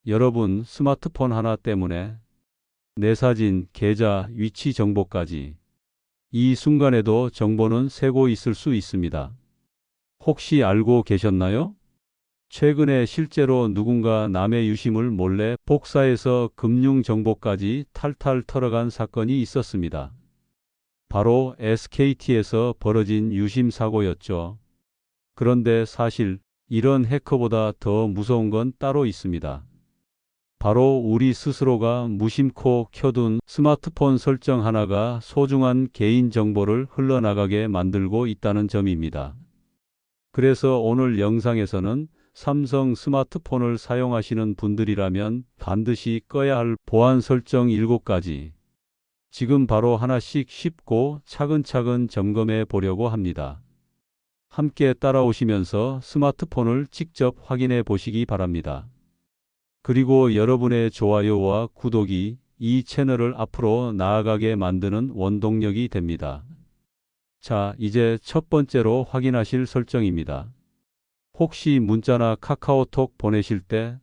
여러분 스마트폰 하나 때문에 내 사진, 계좌, 위치 정보까지 이 순간에도 정보는 새고 있을 수 있습니다. 혹시 알고 계셨나요? 최근에 실제로 누군가 남의 유심을 몰래 복사해서 금융 정보까지 탈탈 털어간 사건이 있었습니다. 바로 SKT에서 벌어진 유심 사고였죠. 그런데 사실 이런 해커보다 더 무서운 건 따로 있습니다. 바로 우리 스스로가 무심코 켜둔 스마트폰 설정 하나가 소중한 개인 정보를 흘러나가게 만들고 있다는 점입니다. 그래서 오늘 영상에서는 삼성 스마트폰을 사용하시는 분들이라면 반드시 꺼야 할 보안 설정 7가지, 지금 바로 하나씩 쉽고 차근차근 점검해 보려고 합니다. 함께 따라오시면서 스마트폰을 직접 확인해 보시기 바랍니다. 그리고 여러분의 좋아요와 구독이 이 채널을 앞으로 나아가게 만드는 원동력이 됩니다. 자, 이제 첫 번째로 확인하실 설정입니다. 혹시 문자나 카카오톡 보내실 때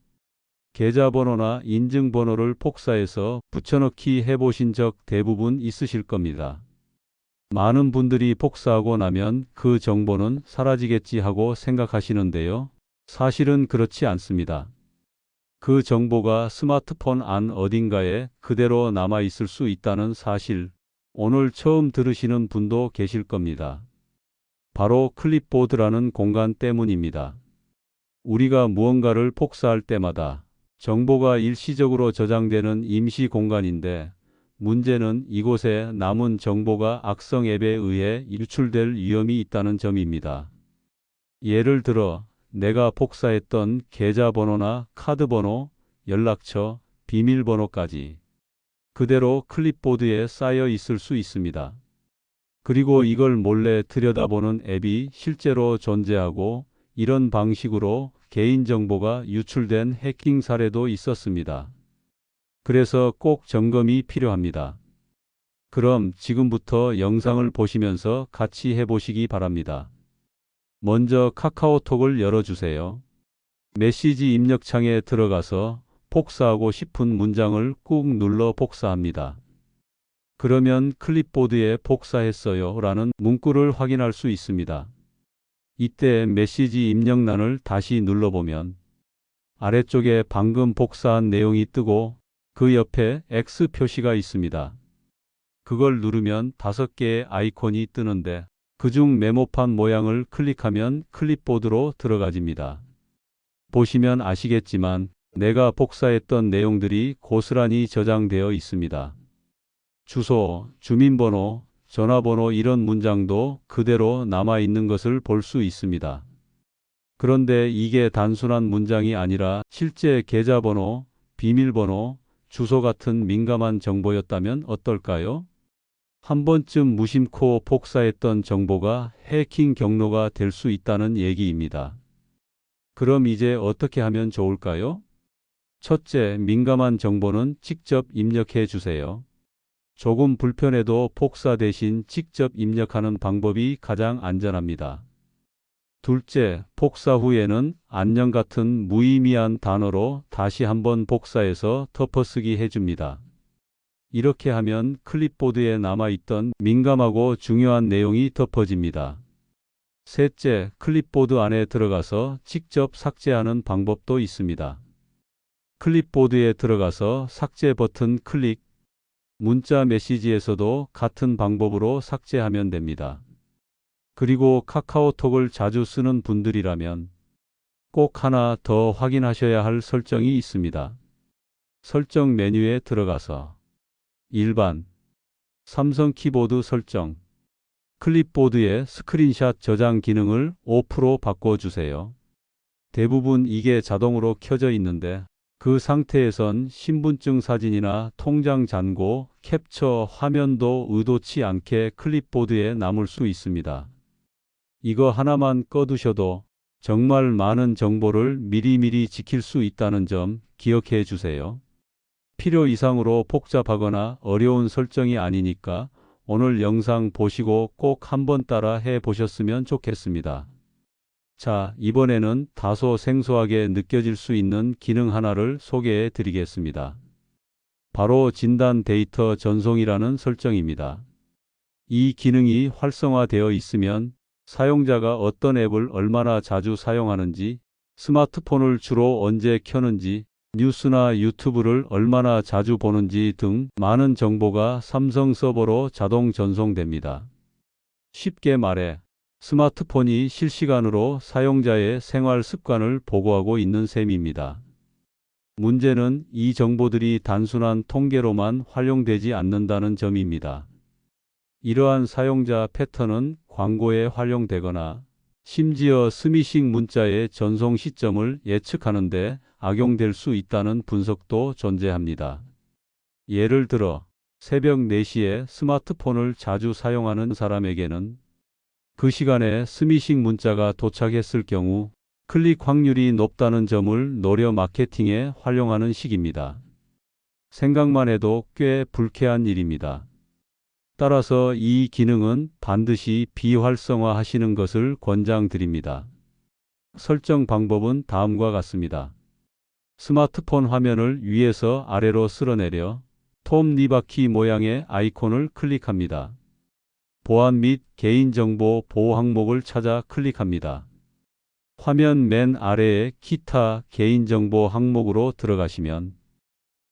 계좌번호나 인증번호를 복사해서 붙여넣기 해보신 적 대부분 있으실 겁니다. 많은 분들이 복사하고 나면 그 정보는 사라지겠지 하고 생각하시는데요. 사실은 그렇지 않습니다. 그 정보가 스마트폰 안 어딘가에 그대로 남아 있을 수 있다는 사실, 오늘 처음 들으시는 분도 계실 겁니다. 바로 클립보드라는 공간 때문입니다. 우리가 무언가를 복사할 때마다 정보가 일시적으로 저장되는 임시 공간인데, 문제는 이곳에 남은 정보가 악성 앱에 의해 유출될 위험이 있다는 점입니다. 예를 들어 내가 복사했던 계좌번호나 카드번호, 연락처, 비밀번호까지 그대로 클립보드에 쌓여 있을 수 있습니다. 그리고 이걸 몰래 들여다보는 앱이 실제로 존재하고, 이런 방식으로 개인정보가 유출된 해킹 사례도 있었습니다. 그래서 꼭 점검이 필요합니다. 그럼 지금부터 영상을 보시면서 같이 해보시기 바랍니다. 먼저 카카오톡을 열어주세요. 메시지 입력창에 들어가서 복사하고 싶은 문장을 꾹 눌러 복사합니다. 그러면 클립보드에 복사했어요 라는 문구를 확인할 수 있습니다. 이때 메시지 입력란을 다시 눌러보면 아래쪽에 방금 복사한 내용이 뜨고 그 옆에 X 표시가 있습니다. 그걸 누르면 5개의 아이콘이 뜨는데, 그중 메모판 모양을 클릭하면 클립보드로 들어가집니다. 보시면 아시겠지만 내가 복사했던 내용들이 고스란히 저장되어 있습니다. 주소, 주민번호, 전화번호 이런 문장도 그대로 남아있는 것을 볼 수 있습니다. 그런데 이게 단순한 문장이 아니라 실제 계좌번호, 비밀번호, 주소 같은 민감한 정보였다면 어떨까요? 한 번쯤 무심코 복사했던 정보가 해킹 경로가 될 수 있다는 얘기입니다. 그럼 이제 어떻게 하면 좋을까요? 첫째, 민감한 정보는 직접 입력해 주세요. 조금 불편해도 복사 대신 직접 입력하는 방법이 가장 안전합니다. 둘째, 복사 후에는 안녕 같은 무의미한 단어로 다시 한번 복사해서 덮어쓰기 해줍니다. 이렇게 하면 클립보드에 남아있던 민감하고 중요한 내용이 덮어집니다. 셋째, 클립보드 안에 들어가서 직접 삭제하는 방법도 있습니다. 클립보드에 들어가서 삭제 버튼 클릭, 문자 메시지에서도 같은 방법으로 삭제하면 됩니다. 그리고 카카오톡을 자주 쓰는 분들이라면 꼭 하나 더 확인하셔야 할 설정이 있습니다. 설정 메뉴에 들어가서 일반, 삼성 키보드 설정, 클립보드의 스크린샷 저장 기능을 오프로 바꿔주세요. 대부분 이게 자동으로 켜져 있는데, 그 상태에선 신분증 사진이나 통장 잔고, 캡처 화면도 의도치 않게 클립보드에 남을 수 있습니다. 이거 하나만 꺼두셔도 정말 많은 정보를 미리미리 지킬 수 있다는 점 기억해 주세요. 필요 이상으로 복잡하거나 어려운 설정이 아니니까 오늘 영상 보시고 꼭 한번 따라 해 보셨으면 좋겠습니다. 자, 이번에는 다소 생소하게 느껴질 수 있는 기능 하나를 소개해 드리겠습니다. 바로 진단 데이터 전송이라는 설정입니다. 이 기능이 활성화되어 있으면 사용자가 어떤 앱을 얼마나 자주 사용하는지, 스마트폰을 주로 언제 켜는지, 뉴스나 유튜브를 얼마나 자주 보는지 등 많은 정보가 삼성 서버로 자동 전송됩니다. 쉽게 말해 스마트폰이 실시간으로 사용자의 생활 습관을 보고하고 있는 셈입니다. 문제는 이 정보들이 단순한 통계로만 활용되지 않는다는 점입니다. 이러한 사용자 패턴은 광고에 활용되거나 심지어 스미싱 문자의 전송 시점을 예측하는 데 악용될 수 있다는 분석도 존재합니다. 예를 들어 새벽 4시에 스마트폰을 자주 사용하는 사람에게는 그 시간에 스미싱 문자가 도착했을 경우 클릭 확률이 높다는 점을 노려 마케팅에 활용하는 식입니다. 생각만 해도 꽤 불쾌한 일입니다. 따라서 이 기능은 반드시 비활성화 하시는 것을 권장드립니다. 설정 방법은 다음과 같습니다. 스마트폰 화면을 위에서 아래로 쓸어내려 톱니바퀴 모양의 아이콘을 클릭합니다. 보안 및 개인정보 보호 항목을 찾아 클릭합니다. 화면 맨 아래에 기타 개인정보 항목으로 들어가시면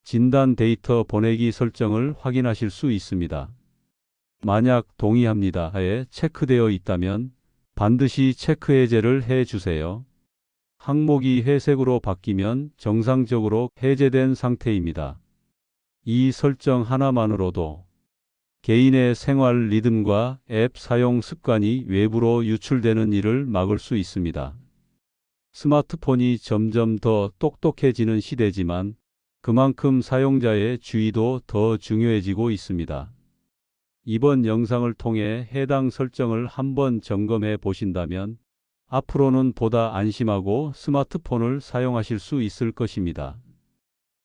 진단 데이터 보내기 설정을 확인하실 수 있습니다. 만약 동의합니다에 체크되어 있다면 반드시 체크 해제를 해 주세요. 항목이 회색으로 바뀌면 정상적으로 해제된 상태입니다. 이 설정 하나만으로도 개인의 생활 리듬과 앱 사용 습관이 외부로 유출되는 일을 막을 수 있습니다. 스마트폰이 점점 더 똑똑해지는 시대지만 그만큼 사용자의 주의도 더 중요해지고 있습니다. 이번 영상을 통해 해당 설정을 한번 점검해 보신다면 앞으로는 보다 안심하고 스마트폰을 사용하실 수 있을 것입니다.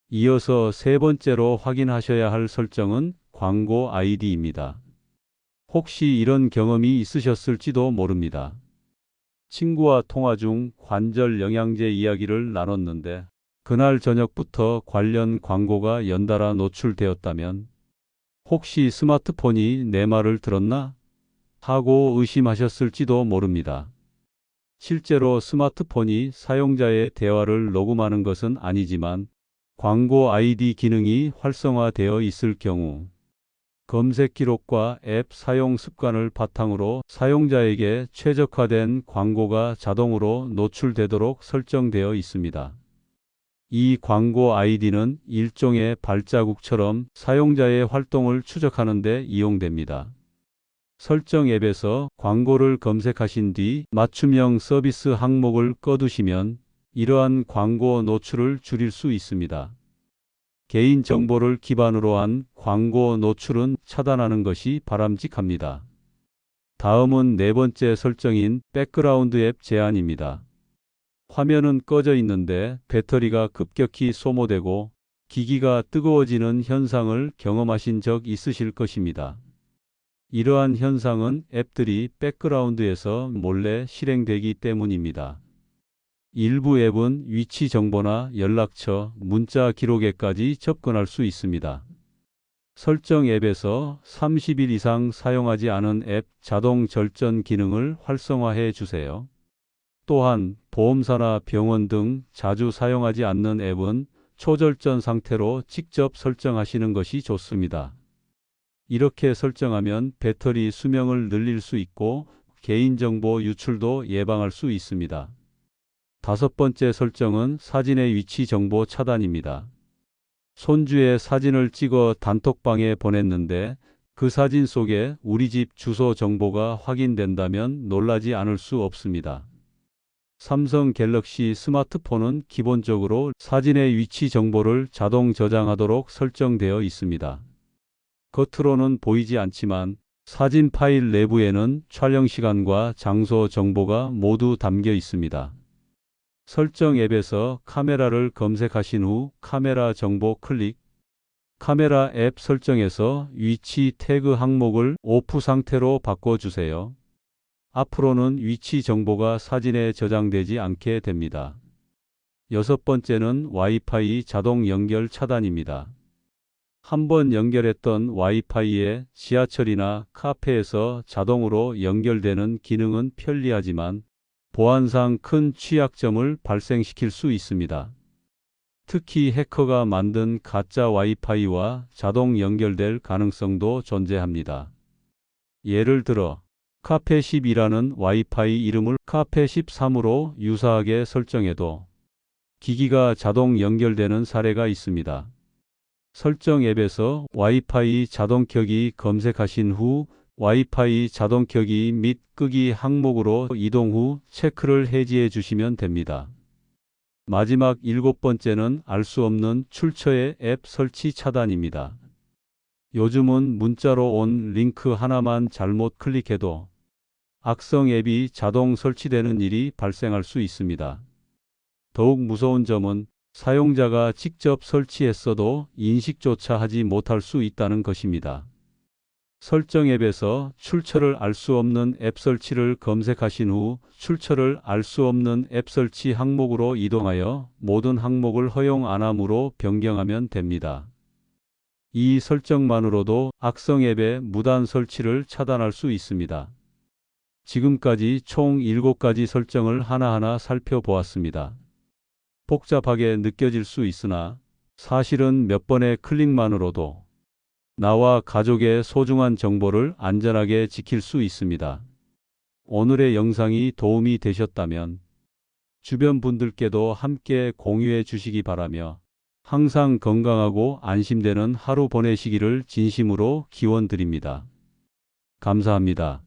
이어서 세 번째로 확인하셔야 할 설정은 광고 아이디입니다. 혹시 이런 경험이 있으셨을지도 모릅니다. 친구와 통화 중 관절 영양제 이야기를 나눴는데 그날 저녁부터 관련 광고가 연달아 노출되었다면 혹시 스마트폰이 내 말을 들었나? 하고 의심하셨을지도 모릅니다. 실제로 스마트폰이 사용자의 대화를 녹음하는 것은 아니지만 광고 아이디 기능이 활성화되어 있을 경우 검색 기록과 앱 사용 습관을 바탕으로 사용자에게 최적화된 광고가 자동으로 노출되도록 설정되어 있습니다. 이 광고 아이디는 일종의 발자국처럼 사용자의 활동을 추적하는 데 이용됩니다. 설정 앱에서 광고를 검색하신 뒤 맞춤형 서비스 항목을 꺼두시면 이러한 광고 노출을 줄일 수 있습니다. 개인정보를 기반으로 한 광고 노출은 차단하는 것이 바람직합니다. 다음은 네 번째 설정인 백그라운드 앱 제한입니다. 화면은 꺼져 있는데 배터리가 급격히 소모되고 기기가 뜨거워지는 현상을 경험하신 적 있으실 것입니다. 이러한 현상은 앱들이 백그라운드에서 몰래 실행되기 때문입니다. 일부 앱은 위치 정보나 연락처, 문자 기록에까지 접근할 수 있습니다. 설정 앱에서 30일 이상 사용하지 않은 앱 자동 절전 기능을 활성화해 주세요. 또한 보험사나 병원 등 자주 사용하지 않는 앱은 초절전 상태로 직접 설정하시는 것이 좋습니다. 이렇게 설정하면 배터리 수명을 늘릴 수 있고 개인정보 유출도 예방할 수 있습니다. 다섯 번째 설정은 사진의 위치 정보 차단입니다. 손주의 사진을 찍어 단톡방에 보냈는데 그 사진 속에 우리 집 주소 정보가 확인된다면 놀라지 않을 수 없습니다. 삼성 갤럭시 스마트폰은 기본적으로 사진의 위치 정보를 자동 저장하도록 설정되어 있습니다. 겉으로는 보이지 않지만 사진 파일 내부에는 촬영 시간과 장소 정보가 모두 담겨 있습니다. 설정 앱에서 카메라를 검색하신 후 카메라 정보 클릭, 카메라 앱 설정에서 위치 태그 항목을 오프 상태로 바꿔주세요. 앞으로는 위치 정보가 사진에 저장되지 않게 됩니다. 여섯 번째는 와이파이 자동 연결 차단입니다. 한번 연결했던 와이파이에 지하철이나 카페에서 자동으로 연결되는 기능은 편리하지만 보안상 큰 취약점을 발생시킬 수 있습니다. 특히 해커가 만든 가짜 와이파이와 자동 연결될 가능성도 존재합니다. 예를 들어 카페10이라는 와이파이 이름을 카페13으로 유사하게 설정해도 기기가 자동 연결되는 사례가 있습니다. 설정 앱에서 와이파이 자동 켜기 검색하신 후 와이파이 자동 켜기 및 끄기 항목으로 이동 후 체크를 해지해 주시면 됩니다. 마지막 일곱 번째는 알 수 없는 출처의 앱 설치 차단입니다. 요즘은 문자로 온 링크 하나만 잘못 클릭해도 악성 앱이 자동 설치되는 일이 발생할 수 있습니다. 더욱 무서운 점은 사용자가 직접 설치했어도 인식조차 하지 못할 수 있다는 것입니다. 설정 앱에서 출처를 알 수 없는 앱 설치를 검색하신 후 출처를 알 수 없는 앱 설치 항목으로 이동하여 모든 항목을 허용 안 함으로 변경하면 됩니다. 이 설정만으로도 악성 앱의 무단 설치를 차단할 수 있습니다. 지금까지 총 7가지 설정을 하나하나 살펴보았습니다. 복잡하게 느껴질 수 있으나 사실은 몇 번의 클릭만으로도 나와 가족의 소중한 정보를 안전하게 지킬 수 있습니다. 오늘의 영상이 도움이 되셨다면 주변 분들께도 함께 공유해 주시기 바라며 항상 건강하고 안심되는 하루 보내시기를 진심으로 기원드립니다. 감사합니다.